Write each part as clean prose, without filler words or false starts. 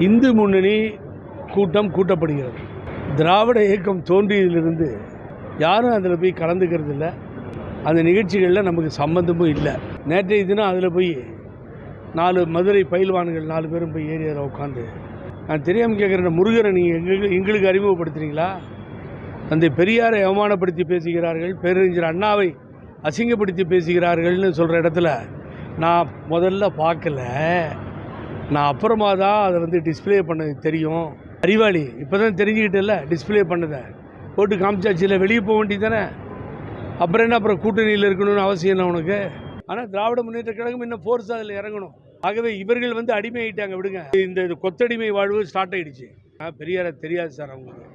இந்து முன்னணி கூட்டம் கூட்டப்படுகிறது. திராவிட இயக்கம் தோன்றியதிலிருந்து யாரும் அதில் போய் கலந்துக்கிறது இல்லை. அந்த நிகழ்ச்சிகளில் நமக்கு சம்பந்தமும் இல்லை. நேற்றைய தினம் அதில் போய் 4 மதுரை பயில்வான்கள் 4 பேரும் போய் ஏரியாவில் உட்காந்து, நான் தெரியாமல் கேட்குறேன், முருகரை நீங்கள் எங்களுக்கு அறிமுகப்படுத்துறீங்களா? தந்தை பெரியாரை அவமானப்படுத்தி பேசுகிறார்கள், பேரறிஞர் அண்ணாவை அசிங்கப்படுத்தி பேசுகிறார்கள்னு சொல்கிற இடத்துல நான் முதல்ல பார்க்கல, நான் அப்புறமா தான் அதை டிஸ்பிளே பண்ணது தெரியும். அறிவாளி இப்போ தான் தெரிஞ்சுக்கிட்டல, டிஸ்பிளே பண்ணதை போட்டு காமிச்சாச்சு. இல்லை வெளியே போக வேண்டியது தானே. அப்புறம் கூட்டணியில் இருக்கணும்னு அவசியம் இல்லை உனக்கு. ஆனால் திராவிட முன்னேற்ற கழகம் இன்னும் ஃபோர்ஸ் அதில் இறங்கணும். ஆகவே இவர்கள் அடிமை ஆகிட்டாங்க, விடுங்க. இந்த கொத்தடிமை வாழ்வு ஸ்டார்ட் ஆகிடுச்சு. பெரியாரை தெரியாது சார் அவங்களுக்கு.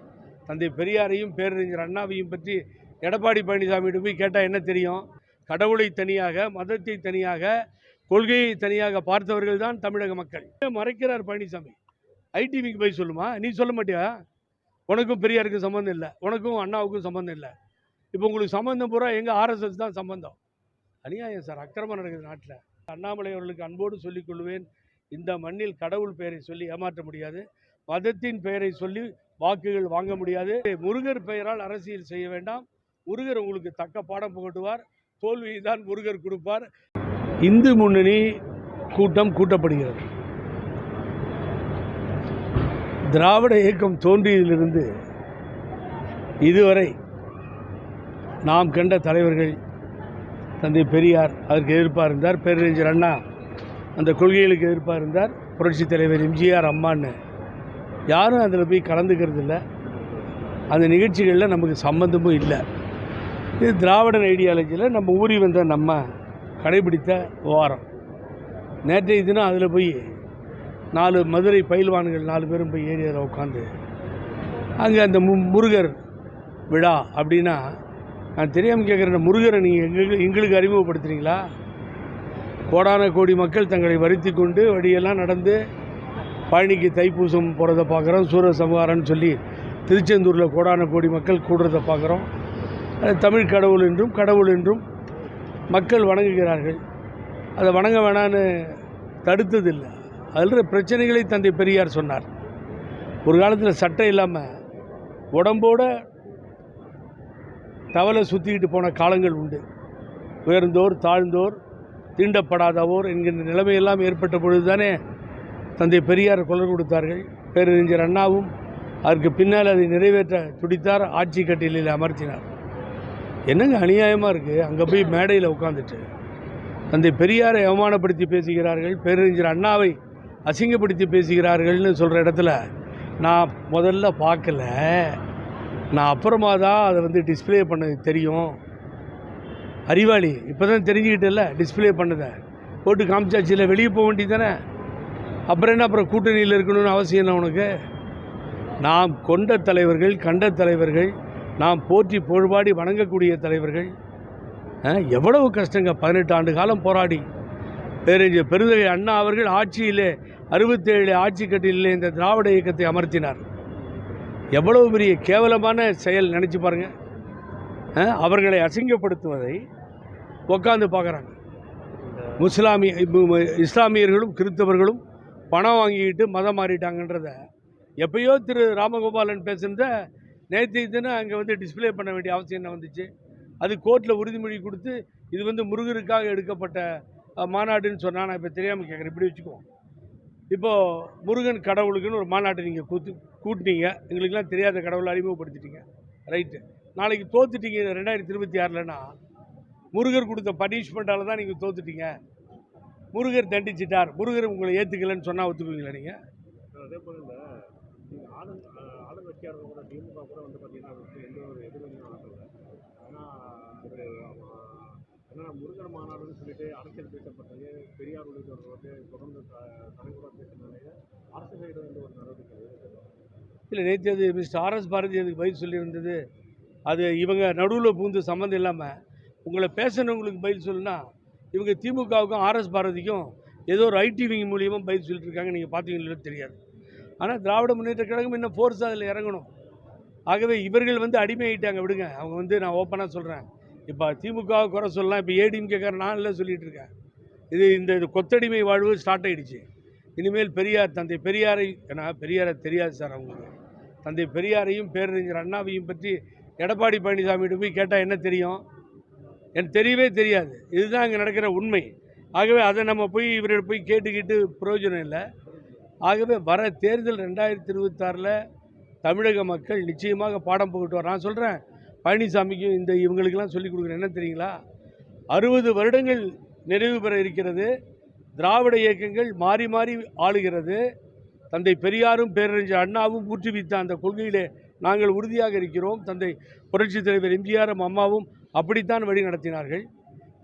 தந்தை பெரியாரையும் பேரறிஞர் அண்ணாவையும் பற்றி எடப்பாடி பழனிசாமிகிட்ட போய் கேட்டால் என்ன தெரியும்? கடவுளை தனியாக, மதத்தை தனியாக, கொள்கையை தனியாக பார்த்தவர்கள் தான் தமிழக மக்கள். மறைக்கிறார் பழனிசாமி. ஐடிவிக்கு போய் சொல்லுமா? நீ சொல்ல மாட்டியா? உனக்கும் பெரியாருக்கும் சம்மந்தம் இல்லை, உனக்கும் அண்ணாவுக்கும் சம்மந்தம் இல்லை. இப்போ உங்களுக்கு சம்மந்தம் பூரா எங்கள் ஆர்எஸ்எஸ் தான் சம்பந்தம். அநியாயம் சார், அக்கிரமம் நடக்குது நாட்டில். அண்ணாமலை அவர்களுக்கு அன்போடு சொல்லிக் கொள்வேன், இந்த மண்ணில் கடவுள் பெயரை சொல்லி ஏமாற்ற முடியாது, மதத்தின் பெயரை சொல்லி வாக்குகள் வாங்க முடியாது. முருகர் பெயரால் அரசியல் செய்ய வேண்டாம். முருகர் உங்களுக்கு தக்க பாடம் புகட்டுவார், தோல்வியை தான் முருகர் கொடுப்பார். இந்து முன்னணி கூட்டம் கூட்டப்படுகிறது. திராவிட இயக்கம் தோன்றியதிலிருந்து இதுவரை நாம் கண்ட தலைவர்கள், தந்தை பெரியார் அதற்கு எதிர்ப்பாக இருந்தார், பேரறிஞர் அண்ணா அந்த கொள்கைகளுக்கு எதிர்ப்பாக இருந்தார், புரட்சித் தலைவர் எம்ஜிஆர், அம்மான்னு யாரும் அதில் போய் கலந்துக்கிறது இல்லை. அந்த நிகழ்ச்சிகளில் நமக்கு சம்பந்தமும் இல்லை. இது திராவிடன் ஐடியாலஜியில் நம்ம ஊறி வந்த நம்ம கடைபிடித்த விவகாரம். நேற்றைய தினம் அதில் போய் 4 மதுரை பயில்வான்கள் 4 பேரும் போய் ஏரியாவில் உட்காந்து, அங்கே அந்த முருகர் விழா அப்படின்னா, நான் தெரியாமல் கேட்குறேன், முருகரை நீங்கள் எங்களுக்கு அறிமுகப்படுத்துறீங்களா? கோடான கோடி மக்கள் தங்களை வருத்தி கொண்டு வழியெல்லாம் நடந்து பழனிக்கு தைப்பூசம் போகிறத பார்க்குறோம். சூரசம்ஹாரம்னு சொல்லி திருச்செந்தூரில் கோடான கோடி மக்கள் கூடுறத பார்க்குறோம். தமிழ் கடவுள் என்றும் மக்கள் வணங்குகிறார்கள். அதை வணங்க வேணான்னு தடுத்ததில்லை. அதில் பிரச்சனைகளை தந்தை பெரியார் சொன்னார். ஒரு காலத்தில் சட்டை இல்லாமல் உடம்போட தவலை சுற்றிக்கிட்டு போன காலங்கள் உண்டு. உயர்ந்தோர் தாழ்ந்தோர் தீண்டப்படாதவோர் என்கின்ற நிலைமையெல்லாம் ஏற்பட்ட பொழுது தானே தந்தை பெரியார் குரல் கொடுத்தார்கள். பேரறிஞர் அண்ணாவும் அதற்கு பின்னால் அதை நிறைவேற்ற துடித்தார், ஆட்சி கட்டிலில் அமர்த்தினார். என்னங்க அநியாயமாக இருக்குது? அங்கே போய் மேடையில் உட்காந்துட்டு தந்தை பெரியாரை அவமானப்படுத்தி பேசுகிறார்கள், பேரறிஞர் அண்ணாவை அசிங்கப்படுத்தி பேசுகிறார்கள்னு சொல்கிற இடத்துல நான் முதல்ல பார்க்கல, நான் அப்புறமா தான் அதை டிஸ்பிளே பண்ணது தெரியும். அறிவாளி இப்போ தான் தெரிஞ்சுக்கிட்டல, டிஸ்பிளே பண்ணதை போட்டு காமிச்சாச்சு. இல்லை வெளியே போக வேண்டியது தானே. அப்புறம் கூட்டணியில் இருக்கணும்னு அவசியம் இல்லை உனக்கு. நாம் கொண்ட தலைவர்கள், கண்ட தலைவர்கள், நாம் போற்றி புகழ்பாடி வணங்கக்கூடிய தலைவர்கள். எவ்வளவு கஷ்டங்க. 18 ஆண்டு காலம் போராடி பேரறிஞர் பெருந்தகை அண்ணா அவர்கள் ஆட்சியிலே 67 ஆட்சி கட்டிலே இந்த திராவிட இயக்கத்தை அமர்த்தினார். எவ்வளவு பெரிய கேவலமான செயல் நினச்சி பாருங்கள். அவர்களை அசிங்கப்படுத்துவதை உட்காந்து பார்க்குறாங்க. இஸ்லாமியர்களும் கிறிஸ்தவர்களும் பணம் வாங்கிக்கிட்டு மதம் மாறிட்டாங்கன்றத எப்பயோ திரு ராமகோபாலன் பேசுனத நேற்றைய தினம் அங்கே டிஸ்பிளே பண்ண வேண்டிய அவசியம் என்ன வந்துச்சு? அது கோர்ட்டில் உறுதிமொழி கொடுத்து இது முருகருக்காக எடுக்கப்பட்ட மாநாடுன்னு சொன்னால், நான் இப்போ தெரியாமல் கேட்குறேன். இப்படி வச்சுக்குவோம். இப்போது முருகன் கடவுளுக்குன்னு ஒரு மாநாட்டை நீங்கள் கூட்டினீங்க, எங்களுக்கெல்லாம் தெரியாத கடவுளை அறிமுகப்படுத்திட்டீங்க, ரைட்டு. நாளைக்கு தோத்துட்டீங்க 2026லன்னா முருகர் கொடுத்த பனிஷ்மெண்ட்டால் தான் நீங்கள் தோத்துட்டீங்க, முருகர் தண்டிச்சிட்டார், முருகர் உங்களை ஏற்றுக்கலைன்னு சொன்னால் ஒத்துக்குவீங்களா நீங்கள்? அதே போல் இந்த ஆளுங்கட்சியாளர்கள் கூட திமுக கூட பார்த்தீங்கன்னா எந்த ஒரு எதிர்வினையும் ஆகலை. ஆனால் என்னென்னா முருகர் மாநாடுன்னு சொல்லிட்டு அரசியல் பேசப்பட்டது, பெரியார் உள்ளிட்டவர்கள் தொடர்ந்து தலைவராக பேசுனாலே அரசு சைடு ஒரு நடவடிக்கை இல்லை. நேற்று அது மிஸ்டர் ஆர்எஸ் பாரதி அதுக்கு பதில் சொல்லியிருந்தது. அது இவங்க நடுவில் பூந்து சம்மந்தம் இல்லாமல் உங்களை பேசணுங்களுக்கு பதில் சொல்லுன்னா, இவங்க திமுகவுக்கும் ஆர்எஸ் பாரதிக்கும் ஏதோ ஒரு ஐடிவிங் மூலியமாக பதில் சொல்லிட்டு இருக்காங்க. நீங்கள் பார்த்தீங்களோ தெரியாது. ஆனால் திராவிட முன்னேற்ற கழகம் இன்னும் ஃபோர்ஸ் அதில் இறங்கணும். ஆகவே இவர்கள் அடிமை ஆகிட்டாங்க, விடுங்க. அவங்க நான் ஓப்பனாக சொல்கிறேன், இப்போ திமுகவை குறை சொல்லலாம், இப்போ ஏடிஎம்கேக்கார நான் இல்லை சொல்லிகிட்டு இருக்கேன். இந்த கொத்தடிமை வாழ்வு ஸ்டார்ட் ஆகிடுச்சு. இனிமேல் பெரியார் தந்தை பெரியாரை, ஏன்னா பெரியாரை தெரியாது சார் அவங்களுக்கு. தந்தை பெரியாரையும் பேரறிஞர் அண்ணாவையும் பற்றி எடப்பாடி பழனிசாமிகிட்ட போய் கேட்டால் என்ன தெரியும்? எனக்கு தெரியவே தெரியாது. இதுதான் அங்கே நடக்கிற உண்மை. ஆகவே அதை நம்ம போய் இவர்கிட்ட போய் கேட்டுக்கிட்டு பிரயோஜனம் இல்லை. ஆகவே வர தேர்தல் 2026 தமிழக மக்கள் நிச்சயமாக பாடம் புகட்டுவார். நான் சொல்கிறேன், பழனிசாமிக்கும் இந்த இவங்களுக்கெல்லாம் சொல்லிக் கொடுக்குறேன். என்ன தெரியுங்களா, 60 வருடங்கள் நிறைவு பெற இருக்கிறது. திராவிட இயக்கங்கள் மாறி மாறி ஆளுகிறது. தந்தை பெரியாரும் பேரறிஞர் அண்ணாவும் ஊற்றுவித்த அந்த கொள்கையிலே நாங்கள் உறுதியாக இருக்கிறோம். தந்தை புரட்சித் தலைவர் எம்ஜிஆரும் அம்மாவும் அப்படித்தான் வழி நடத்தினார்கள்.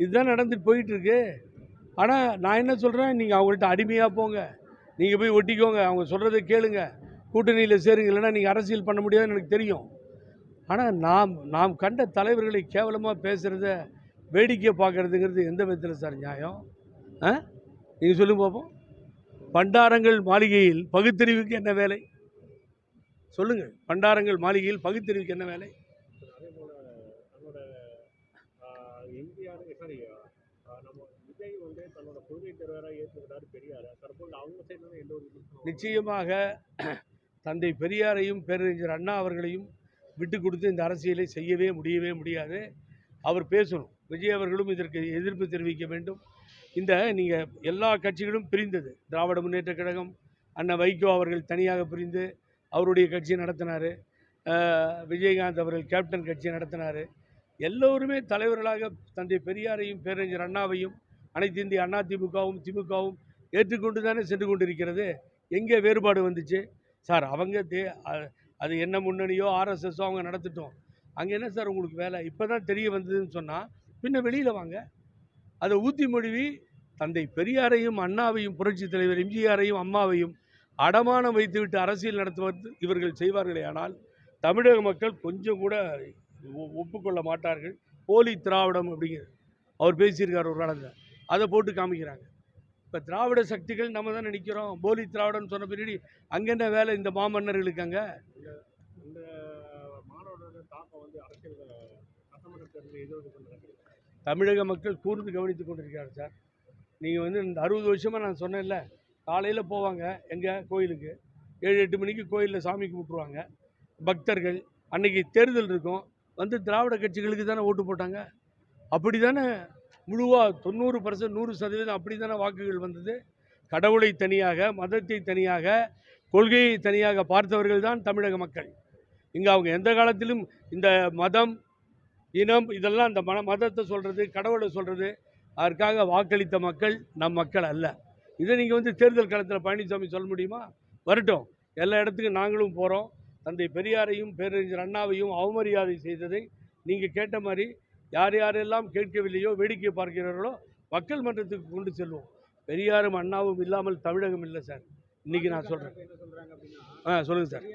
இதுதான் நடந்துட்டு போயிட்டுருக்கு. ஆனால் நான் என்ன சொல்கிறேன், நீங்கள் அவங்கள்ட்ட அடிமையாக போங்க, நீங்கள் போய் ஒட்டிக்கோங்க, அவங்க சொல்கிறத கேளுங்க, கூட்டணியில் சேருங்க, இல்லைன்னா நீங்கள் அரசியல் பண்ண முடியாதுன்னு எனக்கு தெரியும். ஆனால் நாம் கண்ட தலைவர்களை கேவலமாக பேசுகிறத வேடிக்கை பார்க்குறதுங்கிறது எந்த விதத்தில் சார் நியாயம்? நீங்கள் சொல்லுங்க பார்ப்போம். பண்டாரங்கள் மாளிகையில் பகுத்தறிவுக்கு என்ன வேலை? சொல்லுங்கள், பண்டாரங்கள் மாளிகையில் பகுத்தறிவுக்கு என்ன வேலை? அதே போல் நம்மளோட எம்ஜிஆர் நம்ம விஜய் வந்து தன்னோட கொள்கை தலைவராக ஏற்றுக்கிறாரு பெரியார். தற்போது அவங்க சைடு எந்த ஒரு நிச்சயமாக தந்தை பெரியாரையும் பேரறிஞர் அண்ணா அவர்களையும் விட்டு கொடுத்து இந்த அரசியலை செய்யவே முடியாது. அவர் பேசணும். விஜய் அவர்களும் இதற்கு எதிர்ப்பு தெரிவிக்க வேண்டும். இந்த நீங்கள் எல்லா கட்சிகளும் பிரிந்தது. திராவிட முன்னேற்ற கழகம், அண்ணன் வைகோ அவர்கள் தனியாக பிரிந்து அவருடைய கட்சியை நடத்தினார். விஜயகாந்த் அவர்கள் கேப்டன் கட்சியை நடத்தினார். எல்லோருமே தலைவர்களாக தந்தை பெரியாரையும் பேரறிஞர் அண்ணாவையும் அனைத்து இந்திய அண்ணா திமுகவும் திமுகவும் ஏற்றுக்கொண்டு தானே சென்று கொண்டிருக்கிறது. எங்கே வேறுபாடு வந்துச்சு சார்? அவங்க அது என்ன முன்னணியோ ஆர்எஸ்எஸோ அவங்க நடத்திட்டோம். அங்கே என்ன சார் உங்களுக்கு வேலை? இப்போ தான் தெரிய வந்ததுன்னு சொன்னால் பின்ன வெளியில் வாங்க. அதை ஊற்றி மொழிவி தந்தை பெரியாரையும் அண்ணாவையும் புரட்சித் தலைவர் எம்ஜிஆரையும் அம்மாவையும் அடமானம் வைத்துவிட்டு அரசியல் நடத்துவது இவர்கள் செய்வார்களே ஆனால் தமிழக மக்கள் கொஞ்சம் கூட ஒப்புக்கொள்ள மாட்டார்கள். போலி திராவிடம் அப்படிங்கிறது அவர் பேசியிருக்கார் ஒரு காலத்தில், அதை போட்டு காமிக்கிறாங்க. இப்போ திராவிட சக்திகள் நம்ம தான் நினைக்கிறோம். போலி திராவிடம்னு சொன்ன பின்னாடி அங்கே என்ன வேலை இந்த மாமன்னர்களுக்கு? அங்கே இந்த மாணவர்களோட தாக்கம் வந்து அரசியல் சட்டமன்ற தேர்தலில் எதிர்த்து தமிழக மக்கள் கூர்ந்து கவனித்து கொண்டிருக்கிறார் சார். நீங்கள் வந்து இந்த 60 வருஷமாக நான் சொன்னேன்ல, காலையில் போவாங்க எங்கள் கோயிலுக்கு, 7-8 மணிக்கு கோயிலில் சாமி கும்பிட்ருவாங்க பக்தர்கள். அன்றைக்கி தேர்தல் இருக்கும், வந்து திராவிட கட்சிகளுக்கு தானே ஓட்டு போட்டாங்க. அப்படி தானே முழுவாக 90%, 100% அப்படி தானே வாக்குகள் வந்தது. கடவுளை தனியாக, மதத்தை தனியாக, கொள்கையை தனியாக பார்த்தவர்கள் தான் தமிழக மக்கள். இங்கே அவங்க எந்த காலத்திலும் இந்த மதம், இனம் இதெல்லாம் அந்த மதத்தை சொல்கிறது, கடவுளை சொல்கிறது, அதற்காக வாக்களித்த மக்கள் நம் மக்கள் அல்ல. இதை நீங்கள் வந்து தேர்தல் காலத்தில் பழனிசாமி சொல்ல முடியுமா? வரட்டும், எல்லா இடத்துக்கும் நாங்களும் போகிறோம். தந்தை பெரியாரையும் பேரறிஞர் அண்ணாவையும் அவமரியாதை செய்ததை நீங்கள் கேட்ட மாதிரி யார் யாரெல்லாம் கேட்கவில்லையோ, வேடிக்கை பார்க்கிறார்களோ மக்கள் மன்றத்துக்கு கொண்டு செல்வோம். பெரியாரும் அண்ணாவும் இல்லாமல் தமிழகம் இல்லை சார். இன்றைக்கி நான் சொல்கிறேன். சொல்லுங்கள் சார்.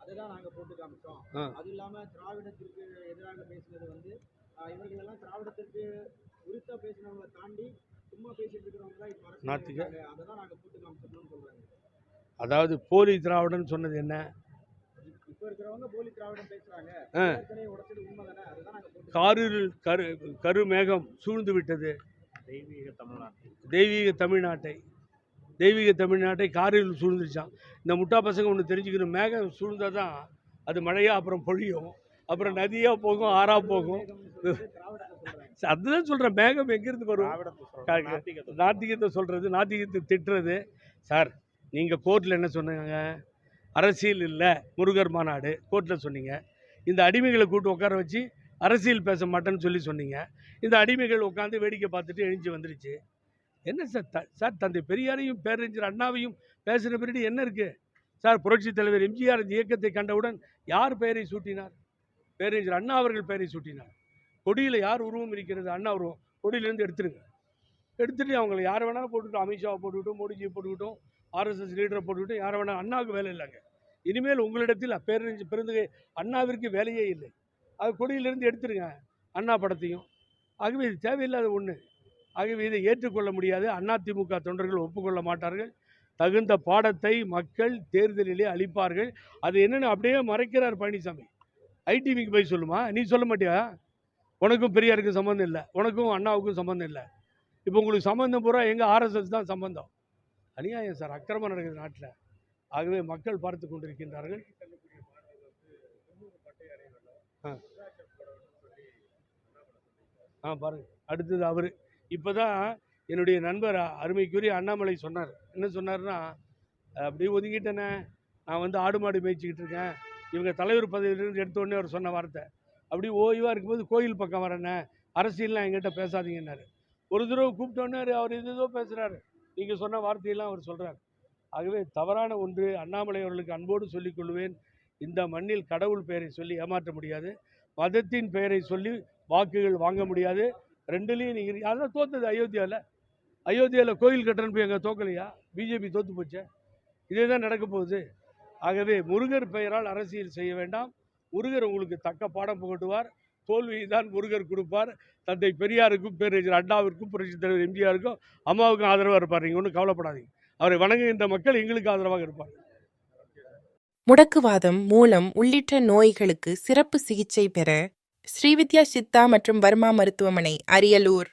அதுதான் நாங்கள் போட்டு காமிச்சோம். அது இல்லாமல் திராவிடத்திற்கு எதிராக பேசினது வந்து இவர்கள் எல்லாம் திராவிடத்திற்கு உரித்தா பேசினவங்களை தாண்டி சும்மா பேசிட்டு இருக்கிறவங்க தான் இப்போ அதை தான் நாங்கள் போட்டு காமிச்சோம்னு சொல்கிறாங்க. அதாவது போலி திராவிடன் சொன்னது என்ன? இப்போ இருக்கிறவங்க போலி திராவிடம் பேசுகிறாங்க. உடச்சது உண்மை தானே? அதுதான் நாங்கள் போட்டு காரில் கருமேகம் சூழ்ந்து விட்டது தெய்வீக தமிழ்நாட்டை காரில் சூழ்ந்துருச்சான். இந்த முட்டா பசங்க ஒன்று தெரிஞ்சுக்கணும், மேகம் சூழ்ந்தால் தான் அது மழையாக அப்புறம் பொழியும், அப்புறம் நதியாக போகும், ஆறாக போகும். அதுதான் சொல்கிறேன், மேகம் எங்கேருந்து வரும்? நாத்திகத்தை சொல்கிறது, நாத்திகத்தை திட்டுறது. சார், நீங்கள் கோர்ட்டில் என்ன சொன்னாங்க? அரசியல் இல்லை, முருகர் மாநாடு கோர்ட்டில் சொன்னீங்க. இந்த அடிமைகளை கூட்டு உட்கார வச்சு அரசியல் பேச மாட்டேன்னு சொல்லி சொன்னீங்க. இந்த அடிமைகள் உட்காந்து வேடிக்கை பார்த்துட்டு எழுஞ்சி வந்துடுச்சு. என்ன சார் தந்தை பெரியாரையும் பேரறிஞர் அண்ணாவையும் பேசுகிற பின்னாடி என்ன இருக்குது சார்? புரட்சித் தலைவர் எம்ஜிஆர் இந்த இயக்கத்தை கண்டவுடன் யார் பெயரை சூட்டினார்? பேரறிஞர் அண்ணா அவர்கள் பெயரை சூட்டினார். கொடியில் யார் உருவம் இருக்கிறது? அண்ணா உருவம். கொடியிலேருந்து எடுத்துட்டு அவங்களை யாரை வேணாலும் போட்டுக்கிட்டோம், அமித்ஷாவை போட்டுக்கிட்டோம், மோடிஜியை போட்டுக்கிட்டோம், ஆர்எஸ்எஸ் லீடரை போட்டுக்கிட்டோம், யாரை வேணாலும். அண்ணாவுக்கு வேலை இல்லைங்க. இனிமேல் உங்களிடத்தில் பேரறிஞர் பெருந்தகை அண்ணாவிற்கு வேலையே இல்லை. அது கொடியிலிருந்து எடுத்துருங்க அண்ணா படத்தையும். ஆகவே இது தேவையில்லாத ஒன்று. ஆகவே இதை ஏற்றுக்கொள்ள முடியாது. அதிமுக தொண்டர்கள் ஒப்புக்கொள்ள மாட்டார்கள். தகுந்த பாடத்தை மக்கள் தேர்தலிலே அளிப்பார்கள். அது என்னென்னு அப்படியே மறைக்கிறார் பழனிசாமி. ஐடிவிக்கு போய் சொல்லுமா? நீ சொல்ல மாட்டியா? உனக்கும் பெரியாருக்கும் சம்மந்தம் இல்லை, உனக்கும் அண்ணாவுக்கும் சம்மந்தம் இல்லை. இப்போ உங்களுக்கு சம்பந்தம் பூரா எங்கள் ஆர்எஸ்எஸ் தான் சம்பந்தம். அநியாயம் சார், அக்கிரமம் நடக்குது நாட்டில். ஆகவே மக்கள் பார்த்து கொண்டிருக்கின்றார்கள். பாருங்க, அடுத்தது அவர் இப்போ தான் என்னுடைய நண்பர் அருமைக்குரிய அண்ணாமலை சொன்னார். என்ன சொன்னார்னா, அப்படியே ஒதுங்கிட்டேனே, நான் வந்து ஆடு மாடு மேய்ச்சிக்கிட்டு இருக்கேன், இவங்க தலைவர் பதவியிலிருந்து எடுத்த உடனே அவர் சொன்ன வார்த்தை, அப்படியே ஓய்வாக இருக்கும்போது கோயில் பக்கம் வரேன்னே, அரசியல்லாம் என்கிட்ட பேசாதீங்கன்னாரு. ஒரு தடவை கூப்பிட்டோன்னே அவர் ஏதோ பேசுகிறாரு, நீங்கள் சொன்ன வார்த்தையெல்லாம் அவர் சொல்கிறார். ஆகவே தவறான ஒன்று. அண்ணாமலை அவர்களுக்கு அன்போடு சொல்லிக் கொள்வேன், இந்த மண்ணில் கடவுள் பெயரை சொல்லி ஏமாற்ற முடியாது, மதத்தின் பெயரை சொல்லி வாக்குகள் வாங்க முடியாது. ரெண்டுலேயும் நீங்கள் அதெல்லாம் தோற்றுது. அயோத்தியாவில் கோயில் கட்டணும் போய் எங்கே தோக்கலையா? பிஜேபி தோற்று போச்சே. இதே தான் நடக்க போகுது. ஆகவே முருகர் பெயரால் அரசியல் செய்ய வேண்டாம். முருகர் உங்களுக்கு தக்க பாடம் புகட்டுவார். தோல்வியை தான் முருகர் கொடுப்பார். தந்தை பெரியாருக்கும் பேரறிஞர் அண்ணாவிற்கும் புரட்சித் தலைவர் எம்ஜிஆருக்கும் அம்மாவுக்கும் ஆதரவாக இருப்பார். நீங்கள் ஒன்றும் கவலைப்படாதீங்க. அவரை வணங்குகின்ற மக்கள் எங்களுக்கு ஆதரவாக இருப்பார். முடக்குவாதம், மூலம் உள்ளிட்ட நோய்களுக்கு சிறப்பு சிகிச்சை பெற ஸ்ரீவித்யா சித்தா மற்றும் வர்மா மருத்துவமனை, அரியலூர்.